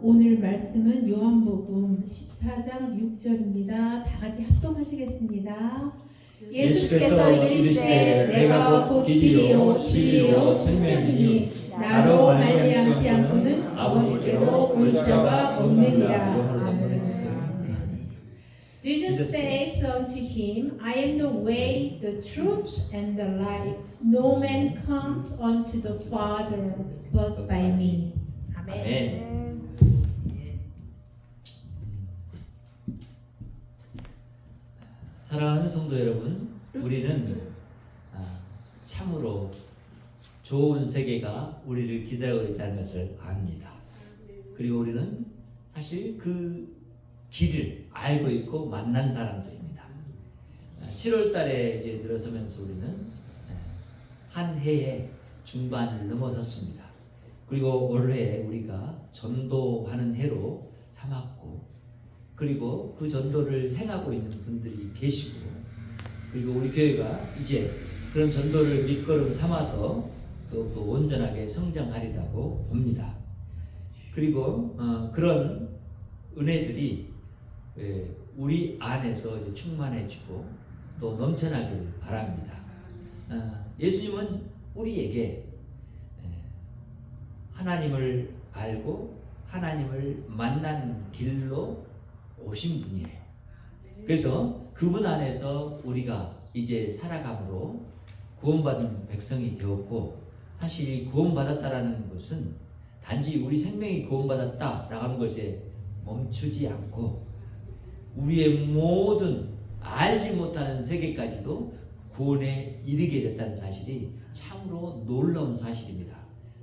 오늘 말씀은 요한복음 14장 6절입니다. 다 같이 합동하시겠습니다. 예수께서 이르시되 내가 곧 길이요 진리요 생명이니 나로 말미암지 않고는 아버지께로 올 자가 없느니라. 아멘. Jesus said unto him, I am the way, the truth, and the life. No man comes unto the Father but by me. 아멘. 사랑하는 성도 여러분, 우리는 참으로 좋은 세계가 우리를 기다리고 있다는 것을 압니다. 그리고 우리는 사실 그 길을 알고 있고 만난 사람들입니다. 7월 달에 이제 들어서면서 우리는 한 해의 중반을 넘어섰습니다. 그리고 올해 우리가 전도하는 해로 삼았고, 그리고 그 전도를 행하고 있는 분들이 계시고, 그리고 우리 교회가 이제 그런 전도를 밑거름 삼아서 또 온전하게 성장하리라고 봅니다. 그리고 그런 은혜들이 우리 안에서 이제 충만해지고 또 넘쳐나길 바랍니다. 예수님은 우리에게 하나님을 알고 하나님을 만나는 길로 오신 분이에요. 그래서 그분 안에서 우리가 이제 살아감으로 구원받은 백성이 되었고, 사실 이 구원받았다라는 것은 단지 우리 생명이 구원받았다라고 하는 것에 멈추지 않고 우리의 모든 알지 못하는 세계까지도 구원에 이르게 됐다는 사실이 참으로 놀라운 사실입니다.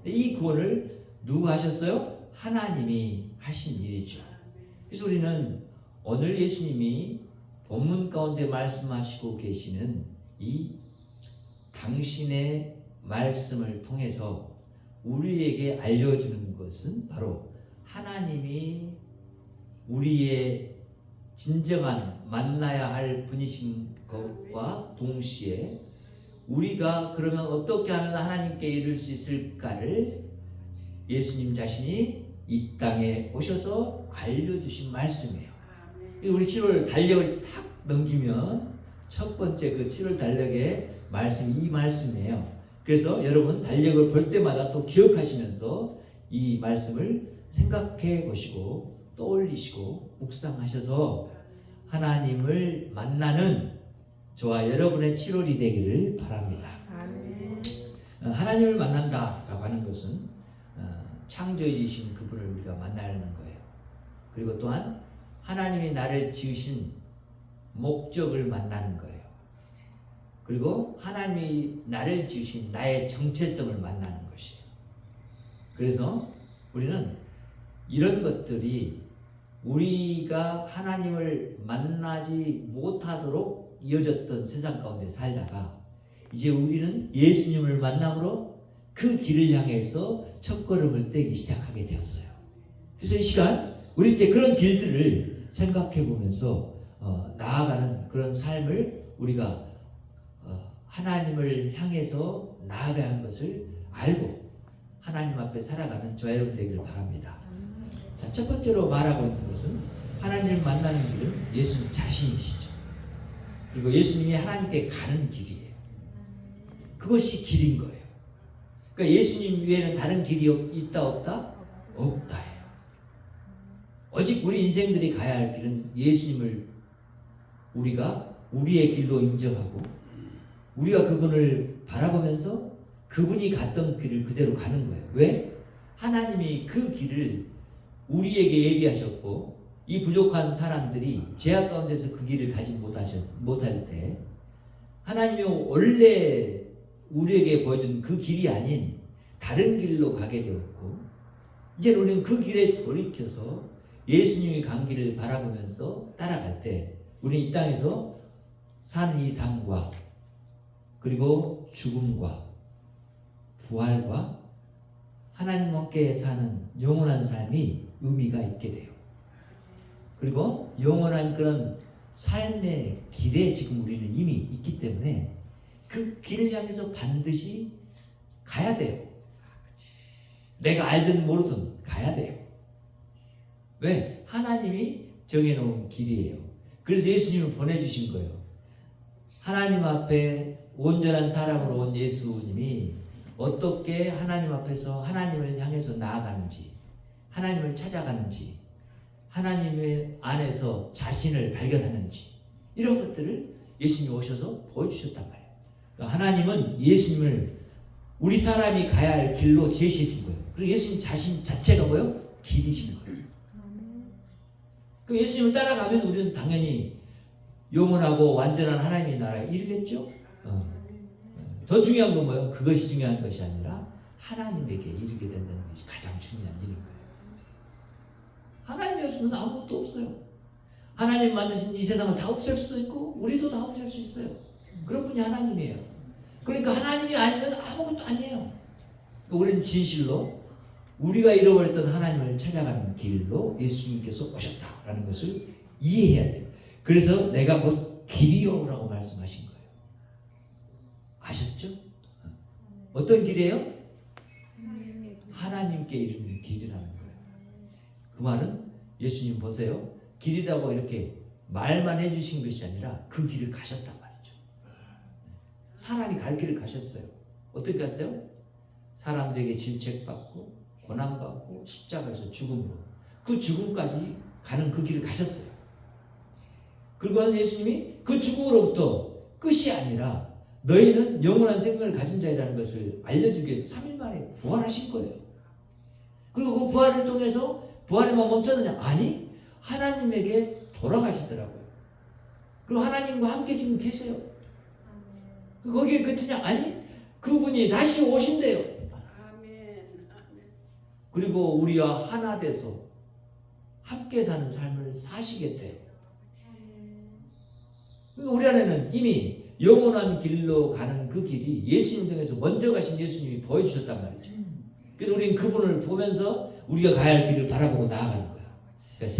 이 구원을 누가 하셨어요? 하나님이 하신 일이죠. 그래서 우리는 오늘 예수님이 본문 가운데 말씀하시고 계시는 이 당신의 말씀을 통해서 우리에게 알려주는 것은 바로 하나님이 우리의 진정한 만나야 할 분이신 것과 동시에 우리가 그러면 어떻게 하면 하나님께 이룰 수 있을까를 예수님 자신이 이 땅에 오셔서 알려주신 말씀이에요. 우리 7월 달력을 탁 넘기면 첫 번째 그 7월 달력의 말씀이 이 말씀이에요. 그래서 여러분 달력을 볼 때마다 또 기억하시면서 이 말씀을 생각해 보시고 떠올리시고 묵상하셔서 하나님을 만나는 저와 여러분의 7월이 되기를 바랍니다. 아멘. 하나님을 만난다라고 하는 것은 창조해 주신 그분을 우리가 만나는 거예요. 그리고 또한 하나님이 나를 지으신 목적을 만나는 거예요. 그리고 하나님이 나를 지으신 나의 정체성을 만나는 것이에요. 그래서 우리는 이런 것들이 우리가 하나님을 만나지 못하도록 이어졌던 세상 가운데 살다가 이제 우리는 예수님을 만남으로 그 길을 향해서 첫걸음을 떼기 시작하게 되었어요. 그래서 이 시간 우리 이제 그런 길들을 생각해 보면서 나아가는 그런 삶을 우리가 하나님을 향해서 나아가야 하는 것을 알고 하나님 앞에 살아가는 저와 여러분 되기를 바랍니다. 자, 첫 번째로 말하고 있는 것은 하나님을 만나는 길은 예수님 자신이시죠. 그리고 예수님이 하나님께 가는 길이에요. 그것이 길인 거예요. 그러니까 예수님 외에는 다른 길이 있다 없다? 없다예요. 오직 우리 인생들이 가야 할 길은 예수님을 우리가 우리의 길로 인정하고 우리가 그분을 바라보면서 그분이 갔던 길을 그대로 가는 거예요. 왜? 하나님이 그 길을 우리에게 예비하셨고 이 부족한 사람들이 죄악 가운데서 그 길을 가지 못할 때 하나님이 원래 우리에게 보여준 그 길이 아닌 다른 길로 가게 되었고, 이제 우리는 그 길에 돌이켜서 예수님이 간 길을 바라보면서 따라갈 때 우리는 이 땅에서 산 이상과 그리고 죽음과 부활과 하나님과 함께 사는 영원한 삶이 의미가 있게 돼요. 그리고 영원한 그런 삶의 길에 지금 우리는 이미 있기 때문에 그 길을 향해서 반드시 가야 돼요. 내가 알든 모르든 가야 돼요. 왜? 하나님이 정해놓은 길이에요. 그래서 예수님을 보내주신 거예요. 하나님 앞에 온전한 사람으로 온 예수님이 어떻게 하나님 앞에서 하나님을 향해서 나아가는지, 하나님을 찾아가는지, 하나님의 안에서 자신을 발견하는지, 이런 것들을 예수님이 오셔서 보여주셨단 말이에요. 그러니까 하나님은 예수님을 우리 사람이 가야 할 길로 제시해 준 거예요. 그리고 예수님 자신 자체가 뭐예요? 길이시는 거예요. 그럼 예수님을 따라가면 우리는 당연히 영원하고 완전한 하나님의 나라에 이르겠죠? 더 중요한 건 뭐예요? 그것이 중요한 것이 아니라 하나님에게 이르게 된다는 것이 가장 중요한 일인 거예요. 하나님이 없으면 아무것도 없어요. 하나님 만드신 이 세상을 다 없앨 수도 있고 우리도 다 없앨 수 있어요. 그런 분이 하나님이에요. 그러니까 하나님이 아니면 아무것도 아니에요. 우리는 진실로 우리가 잃어버렸던 하나님을 찾아가는 길로 예수님께서 오셨다라는 것을 이해해야 돼요. 그래서 내가 곧 길이요라고 말씀하신 거예요. 아셨죠? 어떤 길이에요? 하나님께 이르는 길이라는 거예요. 그 말은 예수님 보세요. 길이라고 이렇게 말만 해주신 것이 아니라 그 길을 가셨단 말이죠. 사람이 갈 길을 가셨어요. 어떻게 갔어요? 사람들에게 질책받고 고난받고 십자가에서 죽음으로 그 죽음까지 가는 그 길을 가셨어요. 그리고 예수님이 그 죽음으로부터 끝이 아니라 너희는 영원한 생명을 가진 자이라는 것을 알려주기 위해서 3일 만에 부활하신 거예요. 그리고 그 부활을 통해서 부활에만 멈췄느냐? 아니, 하나님에게 돌아가시더라고요. 그리고 하나님과 함께 지금 계세요. 거기에 그치냐? 아니, 그분이 다시 오신대요. 그리고 우리와 하나 돼서 함께 사는 삶을 사시겠대요. 그러니까 우리 안에는 이미 영원한 길로 가는 그 길이 예수님 통해서 먼저 가신 예수님이 보여주셨단 말이죠. 그래서 우리는 그분을 보면서 우리가 가야 할 길을 바라보고 나아가는 거야. 그러니까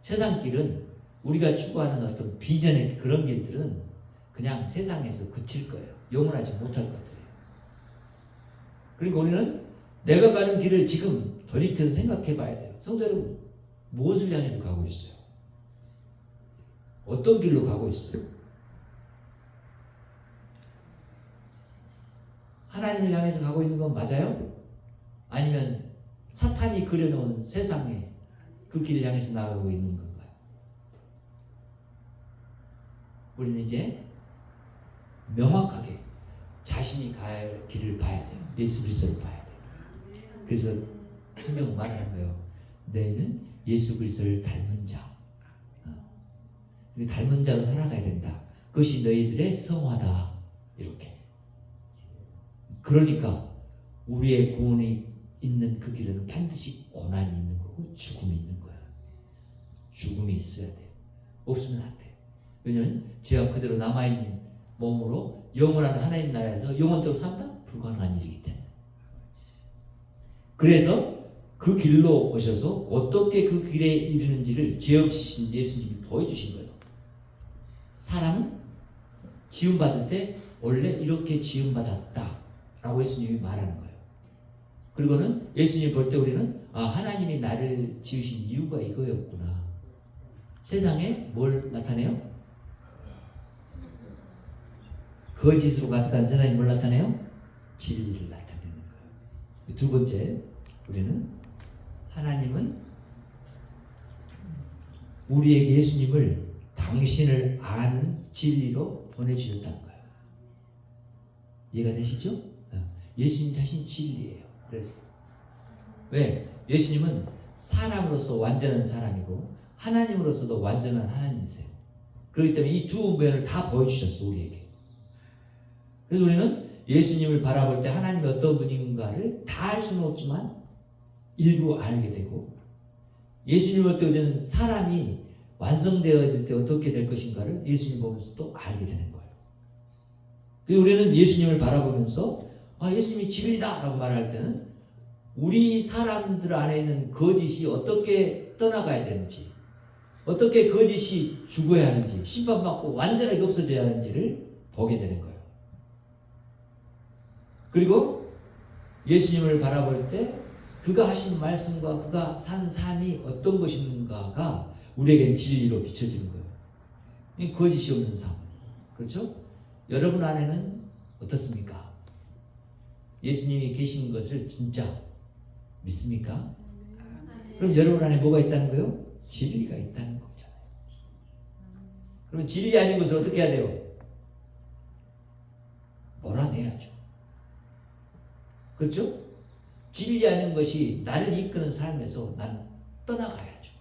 세상 길은 우리가 추구하는 어떤 비전의 그런 길들은 그냥 세상에서 그칠 거예요. 영원하지 못할 것들이에요. 그러니까 우리는 내가 가는 길을 지금 돌이켜서 생각해 봐야 돼요. 성도 여러분, 무엇을 향해서 가고 있어요? 어떤 길로 가고 있어요? 하나님을 향해서 가고 있는 건 맞아요? 아니면 사탄이 그려놓은 세상에 그 길을 향해서 나가고 있는 건가요? 우리는 이제 명확하게 자신이 가야 할 길을 봐야 돼요. 예수 그리스도를 봐야 돼요. 그래서 성경은 말하는 거예요. 너희는 예수 그리스도를 닮은 자. 닮은 자로 살아가야 된다. 그것이 너희들의 성화다. 이렇게. 그러니까 우리의 구원이 있는 그 길에는 반드시 고난이 있는 거고 죽음이 있는 거야. 죽음이 있어야 돼요. 없으면 안 돼요. 왜냐하면 죄가 그대로 남아있는 몸으로 영원한 하나님 나라에서 영원토록 산다? 불가능한 일이기 때문에. 그래서 그 길로 오셔서 어떻게 그 길에 이르는지를 죄 없으신 예수님이 보여주신 거예요. 사람은 지음받을 때 원래 이렇게 지음받았다 라고 예수님이 말하는 거예요. 그리고는 예수님 볼 때 우리는 하나님이 나를 지으신 이유가 이거였구나. 세상에 뭘 나타내요? 거짓으로 가득한 세상이 뭘 나타내요? 진리를 나타내는 거예요. 두 번째, 우리는 하나님은 우리에게 예수님을 당신을 아는 진리로 보내주셨다는 거예요. 이해가 되시죠? 예수님 자신 진리예요. 그래서 왜? 예수님은 사람으로서 완전한 사람이고 하나님으로서도 완전한 하나님이세요. 그렇기 때문에 이 두 면을 다 보여주셨어 우리에게. 그래서 우리는 예수님을 바라볼 때 하나님이 어떤 분인가를 다 알 수는 없지만 일부 알게 되고, 예수님을 볼 때 우리는 사람이 완성되어질 때 어떻게 될 것인가를 예수님 보면서 또 알게 되는 거예요. 그래서 우리는 예수님을 바라보면서 예수님이 진리다 라고 말할 때는 우리 사람들 안에 있는 거짓이 어떻게 떠나가야 되는지, 어떻게 거짓이 죽어야 하는지, 심판받고 완전하게 없어져야 하는지를 보게 되는 거예요. 그리고 예수님을 바라볼 때 그가 하신 말씀과 그가 산 삶이 어떤 것인가가 우리에겐 진리로 비춰지는 거예요. 이 거짓이 없는 삶. 그렇죠? 여러분 안에는 어떻습니까? 예수님이 계신 것을 진짜 믿습니까? 그럼 여러분 안에 뭐가 있다는 거예요? 진리가 있다는 거잖아요. 그러면 진리 아닌 것을 어떻게 해야 돼요? 몰아내야죠. 그렇죠? 진리 아닌 것이 나를 이끄는 삶에서 나는 떠나가야죠.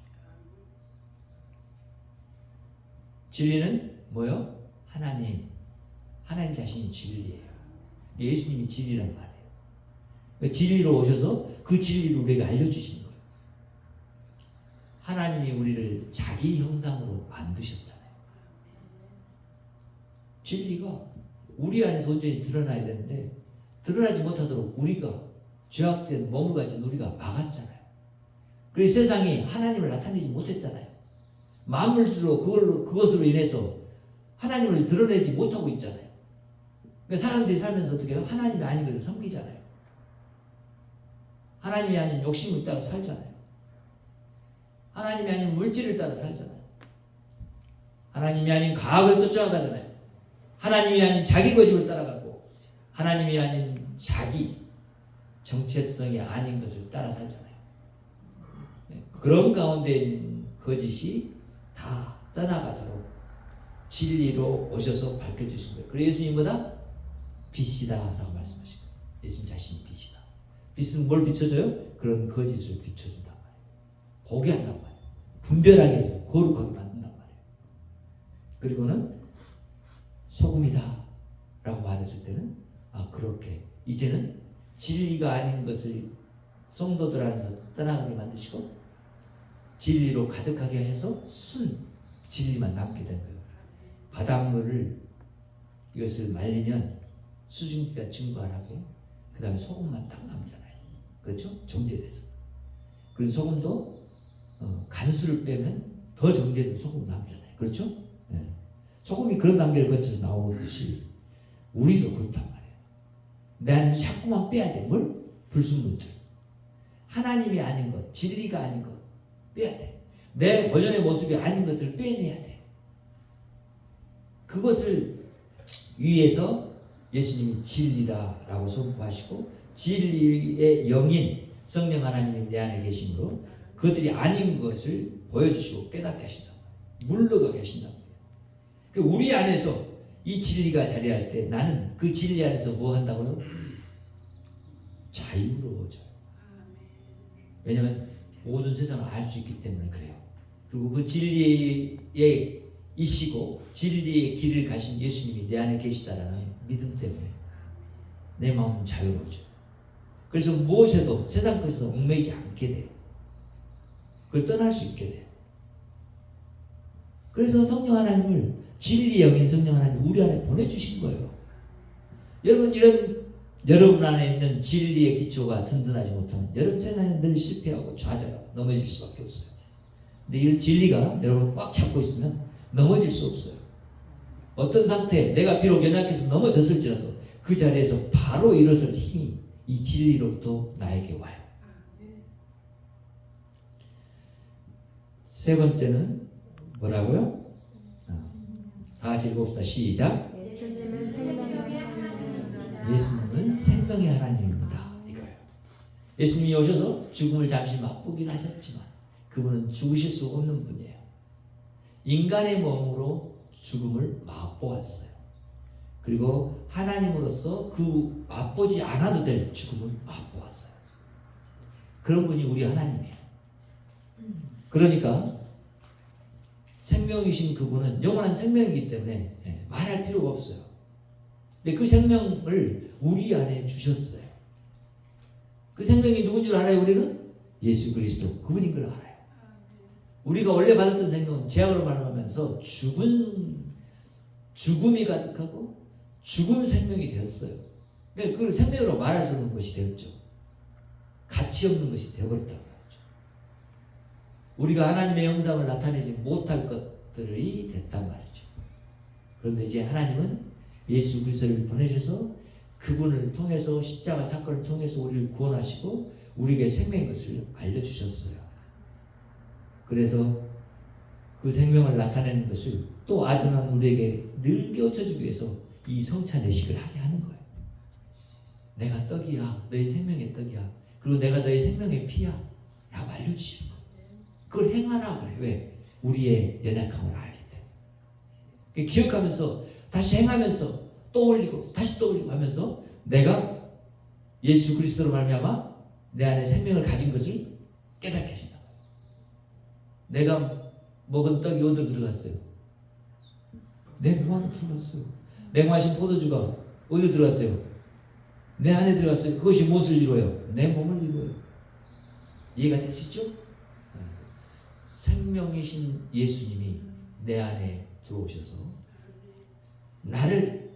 진리는 뭐요? 하나님 자신이 진리예요. 예수님이 진리란 말이에요. 진리로 오셔서 그 진리를 우리에게 알려주시는 거예요. 하나님이 우리를 자기 형상으로 만드셨잖아요. 진리가 우리 안에서 온전히 드러나야 되는데 드러나지 못하도록 우리가 죄악된 몸을 가진 우리가 막았잖아요. 그래서 세상이 하나님을 나타내지 못했잖아요. 만물들로 그것으로 인해서 하나님을 드러내지 못하고 있잖아요. 그러니까 사람들이 살면서 어떻게 해요? 하나님이 아닌 것을 섬기잖아요. 하나님이 아닌 욕심을 따라 살잖아요. 하나님이 아닌 물질을 따라 살잖아요. 하나님이 아닌 가학을 쫓아가잖아요. 하나님이 아닌 자기 고집을 따라가고 하나님이 아닌 자기 정체성이 아닌 것을 따라 살잖아요. 그런 가운데 있는 거짓이 다 떠나가도록 진리로 오셔서 밝혀주신 거예요. 그래서 예수님보다 빛이다 라고 말씀하신 거예요. 예수님 자신이 빛이다. 빛은 뭘 비춰줘요? 그런 거짓을 비춰준단 말이에요. 보게 한단 말이에요. 분별하게 해서 거룩하게 만든단 말이에요. 그리고는 소금이다 라고 말했을 때는 그렇게 이제는 진리가 아닌 것을 성도들 안에서 떠나가게 만드시고 진리로 가득하게 하셔서 진리만 남게 된 거예요. 바닷물을 이것을 말리면 수증기가 증발하고 그 다음에 소금만 딱 남잖아요. 그렇죠? 정제돼서. 그리고 소금도 간수를 빼면 더 정제된 소금 남잖아요. 그렇죠? 네. 소금이 그런 단계를 거쳐서 나오듯이 우리도 그렇단 말이에요. 내 안에서 자꾸만 빼야 돼. 뭘? 불순물들. 하나님이 아닌 것, 진리가 아닌 것 빼야 돼. 내 본연의 모습이 아닌 것들을 빼내야 돼. 그것을 위해서 예수님이 진리다라고 선포하시고 진리의 영인 성령 하나님이 내 안에 계심으로 그것들이 아닌 것을 보여주시고 깨닫게 하신다. 물러가게 하신다. 우리 안에서 이 진리가 자리할 때 나는 그 진리 안에서 뭐 한다고요? 자유로워져요. 왜냐하면 모든 세상을 알 수 있기 때문에 그래요. 그리고 그 진리에 이시고 진리의 길을 가신 예수님이 내 안에 계시다라는 믿음 때문에 내 마음은 자유로워져요. 그래서 무엇에도 세상 것에서 얽매이지 않게 돼요. 그걸 떠날 수 있게 돼요. 그래서 성령 하나님을 진리의 영인 성령 하나님 우리 안에 보내주신 거예요. 여러분 안에 있는 진리의 기초가 든든하지 못하면 여러분 세상에 늘 실패하고 좌절하고 넘어질 수밖에 없어요. 근데 이 진리가 여러분 꽉 잡고 있으면 넘어질 수 없어요. 어떤 상태에 내가 비록 연약해서 넘어졌을지라도 그 자리에서 바로 일어설 힘이 이 진리로부터 나에게 와요. 세 번째는 뭐라고요? 다 같이 읽읍시다. 시작. 예수님은 생명의 하나님입니다. 이거예요. 예수님이 오셔서 죽음을 잠시 맛보긴 하셨지만 그분은 죽으실 수 없는 분이에요. 인간의 몸으로 죽음을 맛보았어요. 그리고 하나님으로서 그 맛보지 않아도 될 죽음을 맛보았어요. 그런 분이 우리 하나님이에요. 그러니까 생명이신 그분은 영원한 생명이기 때문에 말할 필요가 없어요. 근데 그 생명을 우리 안에 주셨어요. 그 생명이 누군 줄 알아요? 우리는 예수 그리스도 그분인 걸 알아요. 우리가 원래 받았던 생명은 죄악으로 말하면서 죽음이 가득하고 죽음 생명이 되었어요. 그러니까 그걸 생명으로 말할 수 없는 것이 되었죠. 가치 없는 것이 되어버렸다는 거죠. 우리가 하나님의 형상을 나타내지 못할 것들이 됐단 말이죠. 그런데 이제 하나님은 예수 그리스도를 보내셔서 그분을 통해서 십자가 사건을 통해서 우리를 구원하시고 우리에게 생명의 것을 알려주셨어요. 그래서 그 생명을 나타내는 것을 또 아들은 우리에게 늘 깨우쳐주기 위해서 이 성찬 예식을 하게 하는 거예요. 내가 떡이야. 너희 생명의 떡이야. 그리고 내가 너희 생명의 피야. 라고 알려주시는 거예요. 그걸 행하라고 해요. 왜? 우리의 연약함을 알기 때문에. 기억하면서 다시 행하면서 떠올리고 다시 떠올리고 하면서 내가 예수 그리스도로 말미암아 내 안에 생명을 가진 것을 깨닫게 하신다. 내가 먹은 떡이 어디로 들어갔어요? 내 몸 안에 들어갔어요. 내가 마신 포도주가 어디로 들어갔어요? 내 안에 들어갔어요. 그것이 무엇을 이루어요? 내 몸을 이루어요. 이해가 되시죠? 생명이신 예수님이 내 안에 들어오셔서 나를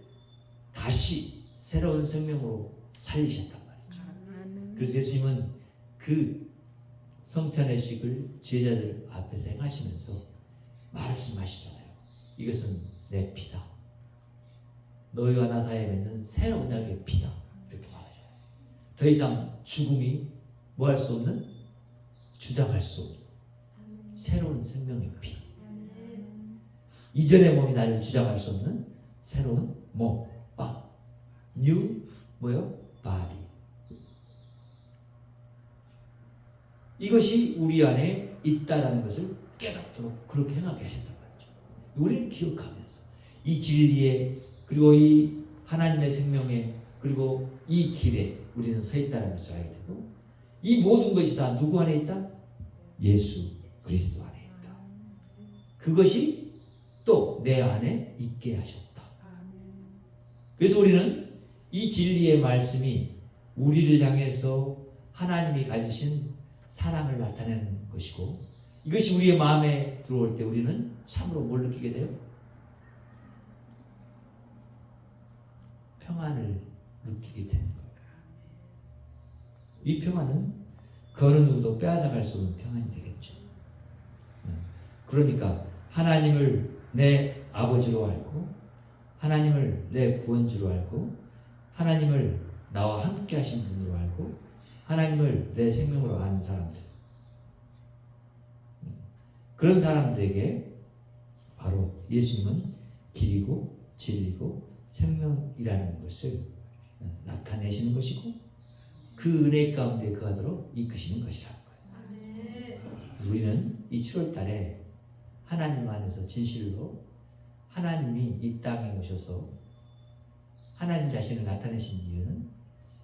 다시 새로운 생명으로 살리셨단 말이죠. 그래서 예수님은 그 성찬의식을 제자들 앞에서 행하시면서 말씀하시잖아요. 이것은 내 피다. 너희와 나 사이에 맺는 새로운 언약의 피다. 이렇게 말하잖아요. 더 이상 죽음이 뭐 할 수 없는, 주장할 수 없는 새로운 생명의 피. 이전의 몸이 나를 주장할 수 없는 새로운 몸, new 뭐요? body. 이것이 우리 안에 있다라는 것을 깨닫도록 그렇게 행하게 하셨단 말이죠. 우리는 기억하면서 이 진리에 그리고 이 하나님의 생명에 그리고 이 길에 우리는 서 있다는 것을 알게 되고 이 모든 것이 다 누구 안에 있다? 예수 그리스도 안에 있다. 그것이 또 내 안에 있게 하셨다. 그래서 우리는 이 진리의 말씀이 우리를 향해서 하나님이 가지신 사랑을 나타내는 것이고 이것이 우리의 마음에 들어올 때 우리는 참으로 뭘 느끼게 돼요? 평안을 느끼게 되는 거예요. 이 평안은 그 어느 누구도 빼앗아갈 수 없는 평안이 되겠죠. 그러니까 하나님을 내 아버지로 알고 하나님을 내 구원주로 알고 하나님을 나와 함께 하신 분으로 알고 하나님을 내 생명으로 아는 사람들, 그런 사람들에게 바로 예수님은 길이고 진리고 생명이라는 것을 나타내시는 것이고 그 은혜 가운데 거하도록 이끄시는 것이라는 거예요. 우리는 이 7월 달에 하나님 안에서 진실로 하나님이 이 땅에 오셔서 하나님 자신을 나타내신 이유는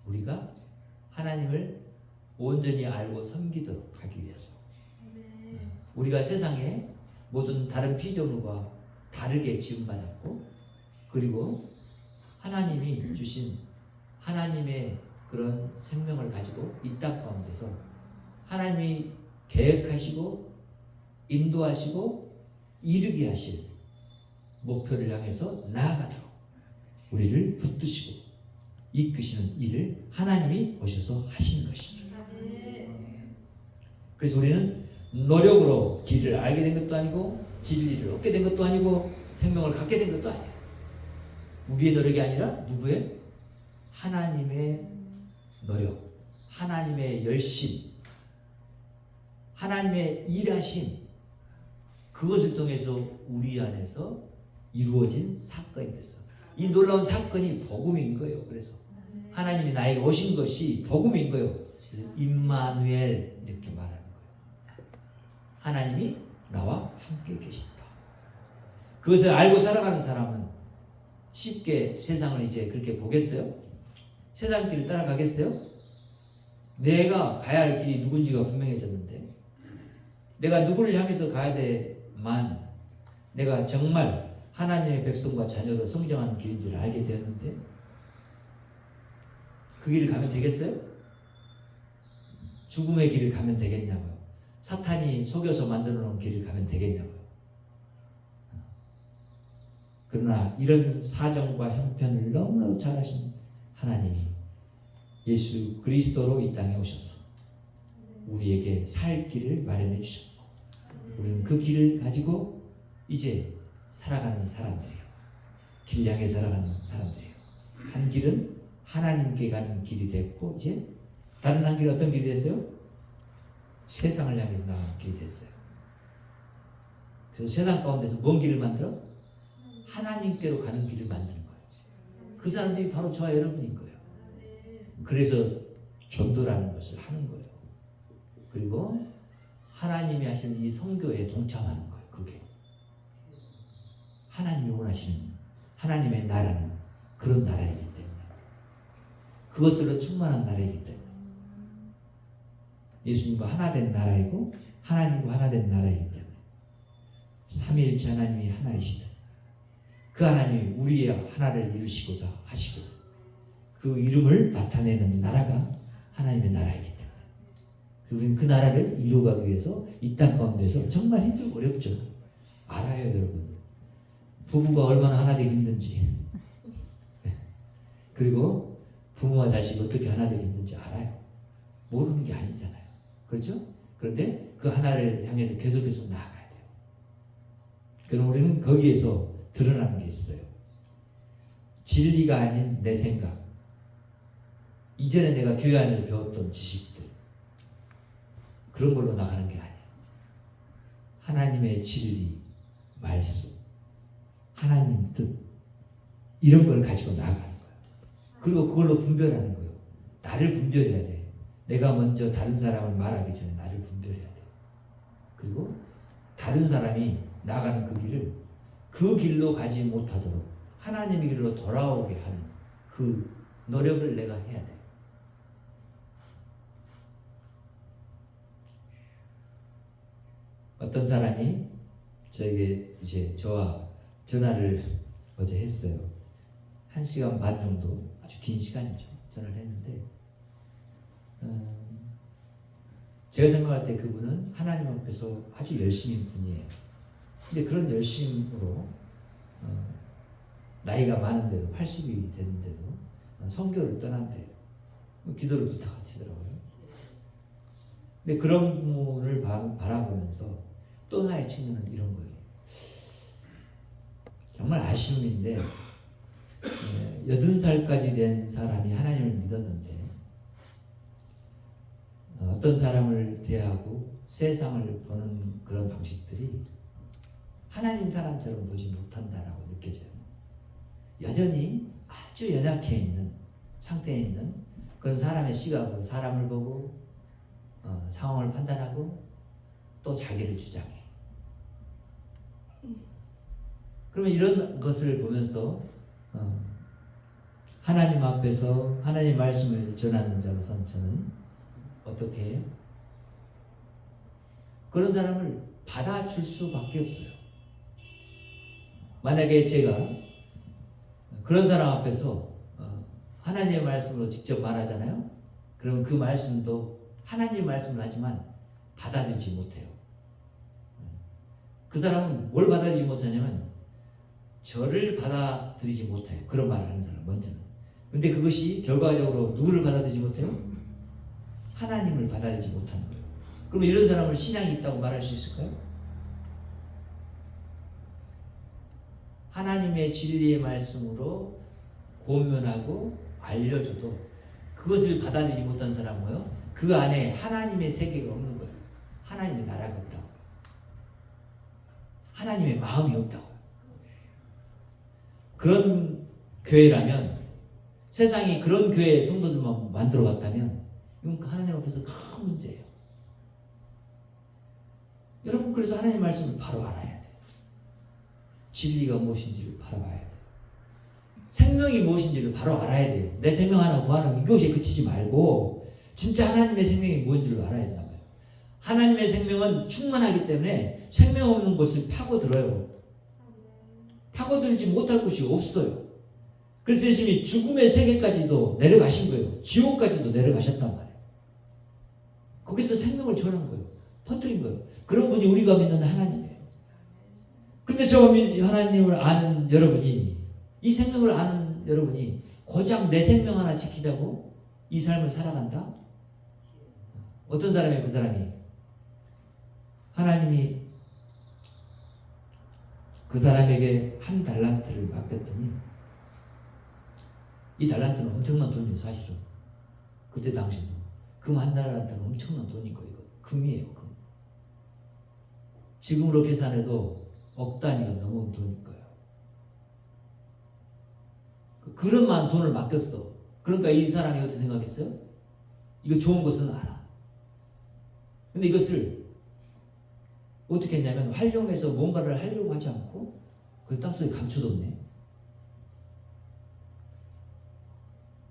우리가 하나님을 온전히 알고 섬기도록 하기 위해서. 우리가 세상에 모든 다른 피조물과 다르게 지음받았고 그리고 하나님이 주신 하나님의 그런 생명을 가지고 이 땅 가운데서 하나님이 계획하시고 인도하시고 이루게 하실 목표를 향해서 나아가도록 우리를 붙드시고 이끄시는 일을 하나님이 오셔서 하시는 것이죠. 그래서 우리는 노력으로 길을 알게 된 것도 아니고 진리를 얻게 된 것도 아니고 생명을 갖게 된 것도 아니에요. 우리의 노력이 아니라 누구의? 하나님의 노력, 하나님의 열심, 하나님의 일하심, 그것을 통해서 우리 안에서 이루어진 사건이 됐어. 이 놀라운 사건이 복음인 거예요. 그래서 하나님이 나에게 오신 것이 복음인 거예요. 그래서 임마누엘 이렇게 말하는 거예요. 하나님이 나와 함께 계신다. 그것을 알고 살아가는 사람은 쉽게 세상을 이제 그렇게 보겠어요? 세상 길을 따라가겠어요? 내가 가야 할 길이 누군지가 분명해졌는데 내가 누구를 향해서 가야 되만 내가 정말 하나님의 백성과 자녀로 성장하는 길인지를 알게 되었는데 그 길을 가면 되겠어요? 죽음의 길을 가면 되겠냐고요? 사탄이 속여서 만들어 놓은 길을 가면 되겠냐고요? 그러나 이런 사정과 형편을 너무나도 잘 아신 하나님이 예수 그리스도로 이 땅에 오셔서 우리에게 살 길을 마련해 주셨고 우리는 그 길을 가지고 이제 살아가는 사람들이에요. 길 향해 살아가는 사람들이에요. 한 길은 하나님께 가는 길이 됐고 이제 다른 한 길은 어떤 길이 됐어요? 세상을 향해서 나가는 길이 됐어요. 그래서 세상 가운데서 뭔 길을 만들어? 하나님께로 가는 길을 만드는 거예요. 그 사람들이 바로 저와 여러분인 거예요. 그래서 전도라는 것을 하는 거예요. 그리고 하나님이 하시는 이 선교에 동참하는 거예요. 그게 하나님이 원하시는 하나님의 나라는 그런 나라이기 때문에, 그것들로 충만한 나라이기 때문에, 예수님과 하나 된 나라이고 하나님과 하나 된 나라이기 때문에, 삼위일체 하나님이 하나이시듯 그 하나님이 우리의 하나를 이루시고자 하시고 그 이름을 나타내는 나라가 하나님의 나라이기 때문에, 우리는 그 나라를 이루어가기 위해서 이 땅 가운데서 정말 힘들고 어렵죠. 알아요, 여러분. 부부가 얼마나 하나 되기 힘든지, 그리고 부모와 자식이 어떻게 하나 되기 힘든지 알아요. 모르는 게 아니잖아요. 그렇죠? 그런데 그 하나를 향해서 계속해서 나아가야 돼요. 그럼 우리는 거기에서 드러나는 게 있어요. 진리가 아닌 내 생각, 이전에 내가 교회 안에서 배웠던 지식들, 그런 걸로 나가는 게 아니에요. 하나님의 진리, 말씀, 하나님 뜻, 이런 걸 가지고 나아가는 거예요. 그리고 그걸로 분별하는 거예요. 나를 분별해야 돼. 내가 먼저 다른 사람을 말하기 전에 나를 분별해야 돼. 그리고 다른 사람이 나가는 그 길을 그 길로 가지 못하도록 하나님의 길로 돌아오게 하는 그 노력을 내가 해야 돼. 어떤 사람이 저에게 이제 저와 전화를 어제 했어요. 1시간 반 정도, 아주 긴 시간이죠. 전화를 했는데, 제가 생각할 때 그분은 하나님 앞에서 아주 열심인 분이에요. 근데 그런 열심으로 나이가 많은데도 80이 됐는데도 선교를 떠난대요. 기도를 부탁하시더라고요. 근데 그런 분을 바라보면서 또 하나의 측면은 이런 거예요. 정말 아쉬움인데 80살까지 된 사람이 하나님을 믿었는데 어떤 사람을 대하고 세상을 보는 그런 방식들이 하나님 사람처럼 보지 못한다라고 느껴져요. 여전히 아주 연약해 있는 상태에 있는 그런 사람의 시각으로 사람을 보고 상황을 판단하고 또 자기를 주장해. 그러면 이런 것을 보면서 하나님 앞에서 하나님의 말씀을 전하는 자로서 저는 어떻게 해요? 그런 사람을 받아줄 수밖에 없어요. 만약에 제가 그런 사람 앞에서 하나님의 말씀으로 직접 말하잖아요. 그러면 그 말씀도 하나님의 말씀을 하지만 받아들이지 못해요. 그 사람은 뭘 받아들이지 못하냐면 저를 받아들이지 못해요. 그런 말을 하는 사람 먼저는. 근데 그것이 결과적으로 누구를 받아들이지 못해요? 하나님을 받아들이지 못하는 거예요. 그럼 이런 사람을 신앙이 있다고 말할 수 있을까요? 하나님의 진리의 말씀으로 고면하고 알려줘도 그것을 받아들이지 못한 사람은 뭐예요? 그 안에 하나님의 세계가 없는 거예요. 하나님의 나라가 없다고. 하나님의 마음이 없다고. 그런 교회라면, 세상이 그런 교회 성도들만 만들어 갔다면 이건 하나님 앞에서 큰 문제예요. 여러분, 그래서 하나님의 말씀을 바로 알아야 돼요. 진리가 무엇인지를 바로 알아야 돼요. 생명이 무엇인지를 바로 알아야 돼요. 내 생명 하나 구하는 이것에 그치지 말고 진짜 하나님의 생명이 무엇인지를 알아야 된다고요. 하나님의 생명은 충만하기 때문에 생명 없는 것을 파고들어요. 파고들지 못할 곳이 없어요. 그래서 예수님이 죽음의 세계까지도 내려가신 거예요. 지옥까지도 내려가셨단 말이에요. 거기서 생명을 전한 거예요. 퍼뜨린 거예요. 그런 분이 우리가 믿는 하나님이에요. 근데 저 하나님을 아는 여러분이, 이 생명을 아는 여러분이 고작 내 생명 하나 지키자고 이 삶을 살아간다? 어떤 사람이 그 사람이 하나님이 그 사람에게 한 달란트를 맡겼더니 이 달란트는 엄청난 돈이에요. 사실은 그때 당시도 금 한 달란트는 엄청난 돈이고 이거 금이에요. 금. 지금으로 계산해도 억 단위가 넘은 돈일 거예요. 그런 많은 돈을 맡겼어. 그러니까 이 사람이 어떻게 생각했어요? 이거 좋은 것은 알아. 근데 이것을 어떻게 했냐면 활용해서 뭔가를 하려고 하지 않고 그 땅속에 감춰뒀네.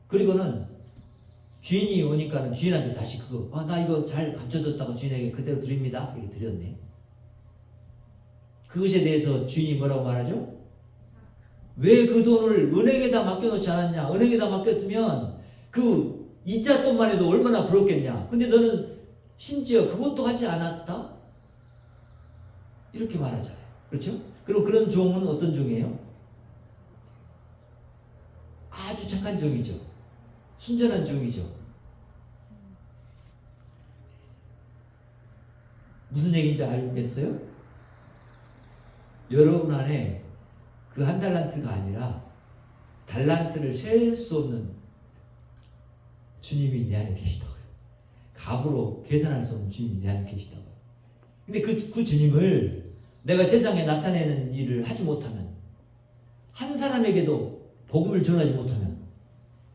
그리고는 주인이 오니까는 주인한테 다시 그거 나 이거 잘 감춰뒀다고 주인에게 그대로 드립니다. 이렇게 드렸네. 그것에 대해서 주인이 뭐라고 말하죠? 왜 그 돈을 은행에다 맡겨놓지 않았냐? 은행에다 맡겼으면 그 이자 돈만 해도 얼마나 부럽겠냐? 근데 너는 심지어 그것도 하지 않았다? 이렇게 말하잖아요. 그렇죠? 그럼 그런 종은 어떤 종이에요? 아주 착한 종이죠. 순전한 종이죠. 무슨 얘기인지 알겠어요? 여러분 안에 그 한 달란트가 아니라 달란트를 셀 수 없는 주님이 내 안에 계시다고요. 값으로 계산할 수 없는 주님이 내 안에 계시다고요. 근데 그 주님을 내가 세상에 나타내는 일을 하지 못하면, 한 사람에게도 복음을 전하지 못하면,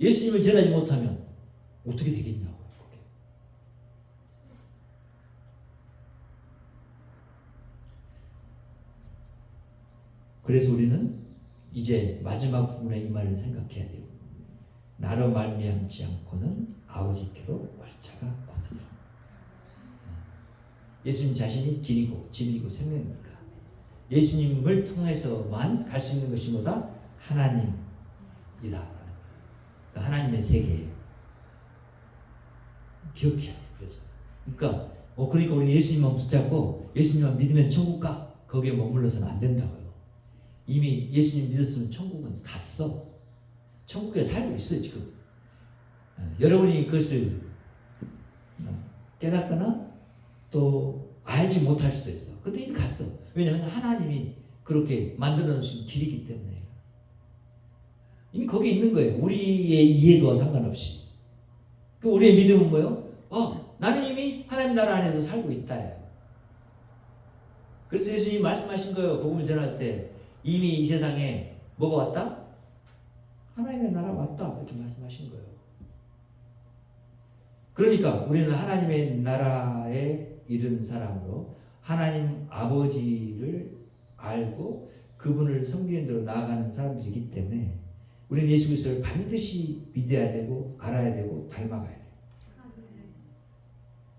예수님을 전하지 못하면 어떻게 되겠냐고요. 그게. 그래서 우리는 이제 마지막 부분에 이 말을 생각해야 돼요. 나로 말미암지 않고는 아버지께로 올 자가 없느니라. 예수님 자신이 길이고 진리고 생명입니까? 예수님을 통해서만 갈 수 있는 것이 뭐다? 하나님이다. 그러니까 하나님의 세계예요. 기억해야 돼요. 그래서 그러니까 우리 예수님만 붙잡고 예수님만 믿으면 천국 가? 거기에 머물러서는 안 된다고요. 이미 예수님 믿었으면 천국은 갔어. 천국에 살고 있어요 지금. 여러분이 그것을 깨닫거나 또 알지 못할 수도 있어. 근데 이미 갔어. 왜냐하면 하나님이 그렇게 만들어 놓으신 길이기 때문에 이미 거기에 있는 거예요. 우리의 이해도와 상관없이. 우리의 믿음은 뭐예요? 나는 이미 하나님 나라 안에서 살고 있다예요. 그래서 예수님이 말씀하신 거예요. 복음을 전할 때 이미 이 세상에 뭐가 왔다? 하나님의 나라가 왔다. 이렇게 말씀하신 거예요. 그러니까 우리는 하나님의 나라에 이른 사람으로 하나님 아버지를 알고 그분을 섬기는 대로 나아가는 사람들이기 때문에 우리는 예수 그리스도를 반드시 믿어야 되고 알아야 되고 닮아가야 돼요.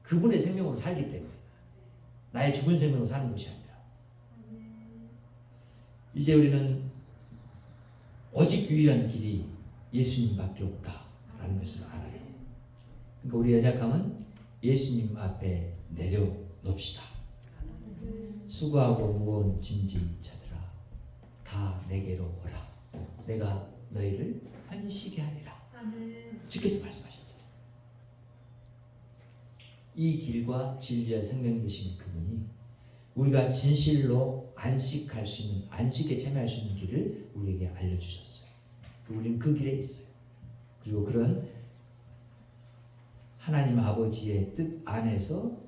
그분의 생명으로 살기 때문에 나의 죽은 생명으로 사는 것이 아니라 이제 우리는 오직 유일한 길이 예수님밖에 없다라는 것을 알아요. 그러니까 우리 연약함은 예수님 앞에 내려놓읍시다. 수고하고 무거운 짐진 자들아 다 내게로 오라. 내가 너희를 편히쉬게 하리라. 주께서 말씀하셨죠. 이 길과 진리와 생명 되신 그분이 우리가 진실로 안식할 수 있는, 안식에 참여할 수 있는 길을 우리에게 알려주셨어요. 우리는 그 길에 있어요. 그리고 그런 하나님 아버지의 뜻 안에서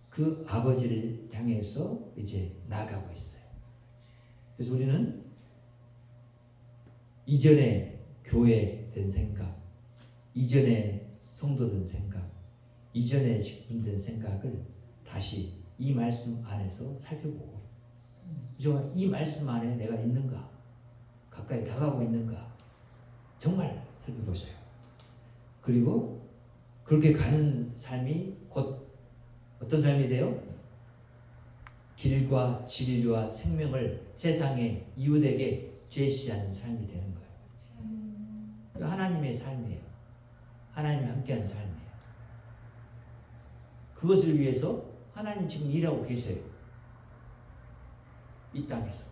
그 아버지를 향해서 이제 나아가고 있어요. 그래서 우리는 이전에 교회 된 생각, 이전에 성도 된 생각, 이전에 직분된 생각을 다시 이 말씀 안에서 살펴보고 이 말씀 안에 내가 있는가, 가까이 다가오고 있는가 정말 살펴보세요. 그리고 그렇게 가는 삶이 곧 어떤 삶이 돼요? 길과 진리와 생명을 세상의 이웃에게 제시하는 삶이 되는 거예요. 하나님의 삶이에요. 하나님과 함께하는 삶이에요. 그것을 위해서 하나님 지금 일하고 계세요. 이 땅에서.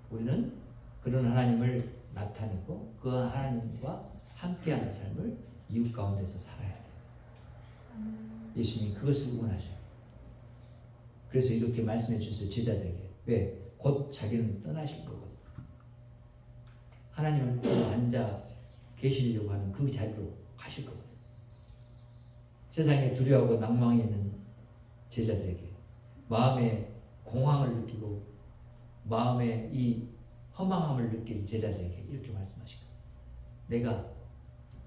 우리는 그런 하나님을 나타내고 그 하나님과 함께하는 삶을 이웃 가운데서 살아야 돼요. 예수님이 그것을 원하세요. 그래서 이렇게 말씀해 주세요. 제자들에게. 왜? 곧 자기는 떠나실 거거든. 하나님을 앉아 계시려고 하는 그 자리로 가실 거거든. 세상에 두려워하고 낭망이 있는 제자들에게 마음에 공황을 느끼고 마음에 이 허망함을 느낄 제자들에게 이렇게 말씀하시고 내가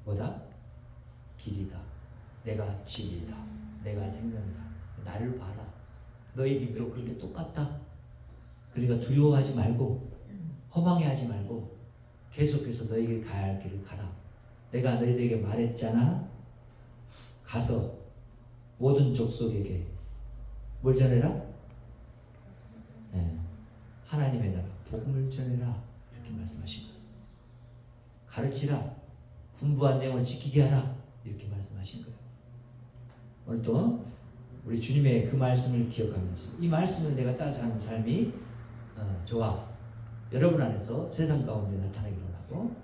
뭐다? 길이다. 내가 진리다. 내가 생명이다. 나를 봐라. 너희 길도 그렇게 똑같다. 그러니까 두려워하지 말고 허망해하지 말고 계속해서 너희에게 가야 할 길을 가라. 내가 너희들에게 말했잖아. 가서 모든 족속에게 뭘 전해라? 네. 하나님의 나라 복음을 전해라. 이렇게 말씀하시고 가르치라. 분부한 내용을 지키게 하라. 이렇게 말씀하신 거예요. 오늘도 우리 주님의 그 말씀을 기억하면서 이 말씀을 내가 따라 사는 삶이 저와 여러분 안에서 세상 가운데 나타나기를 원하고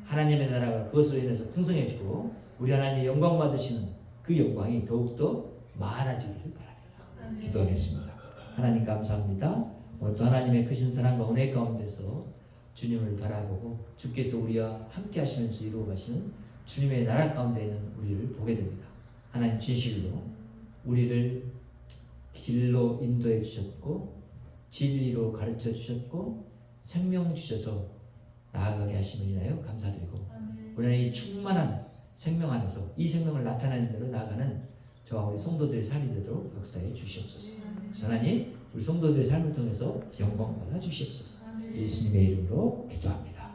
하나님의 나라가 그것으로 인해서 풍성해지고 우리 하나님의 영광 받으시는 그 영광이 더욱더 많아지기를 바랍니다. 기도하겠습니다. 하나님 감사합니다. 오늘도 하나님의 크신 사랑과 은혜 가운데서 주님을 바라보고 주께서 우리와 함께 하시면서 이루어 가시는 주님의 나라 가운데 있는 우리를 보게 됩니다. 하나님 진실로 우리를 길로 인도해 주셨고 진리로 가르쳐 주셨고 생명 주셔서 나아가게 하심을 인하여 감사드리고 우리는 이 충만한 생명 안에서 이 생명을 나타내는 대로 나아가는 저와 우리 성도들의 삶이 되도록 역사해 주시옵소서. 하나님 우리 성도들의 삶을 통해서 영광 받아 주시옵소서. 예수님의 이름으로 기도합니다.